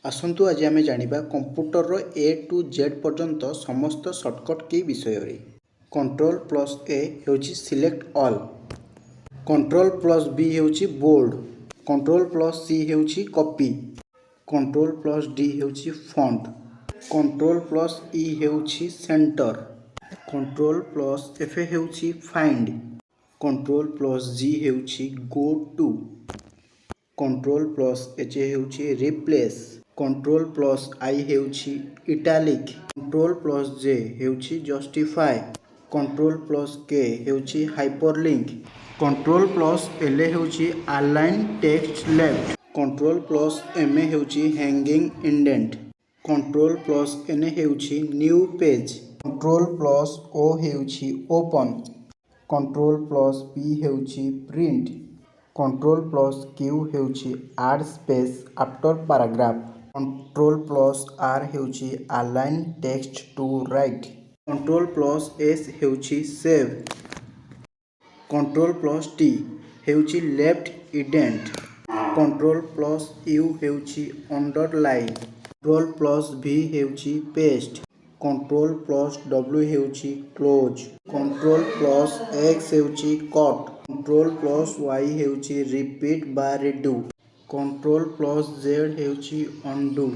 आसंतु आज आमे जानिबा कंप्यूटर रो ए टू जेड पर्यंत समस्त शॉर्टकट की विषय रे। कंट्रोल प्लस ए हेउची select all, control plus B हेउची बोल्ड, कंट्रोल प्लस सी हेउची कॉपी, कंट्रोल प्लस डी हेउची फॉन्ट, कंट्रोल प्लस ई हेउची सेंटर, कंट्रोल प्लस एफ हेउची फाइंड, कंट्रोल प्लस जी हेउची go to, control plus H हेउची replace, control plus I हेउची italic, control plus J हेउची justify, control plus के हेउची hyperlink, control plus L हेउची align text left, control plus M हेउची hanging indent, control plus N हेउची new page, control plus O हेउची open, control plus P हेउची print, control plus Q हेउची add space after paragraph, control plus R हेउची align text to right, control plus S हेउची save, control plus T हेउची left indent, control plus U हेउची underline, control plus V हेउची paste, control plus W हेउची close, control plus X हेउची cut, control plus Y हेउची repeat बा redo, control plus Z हेउची undo.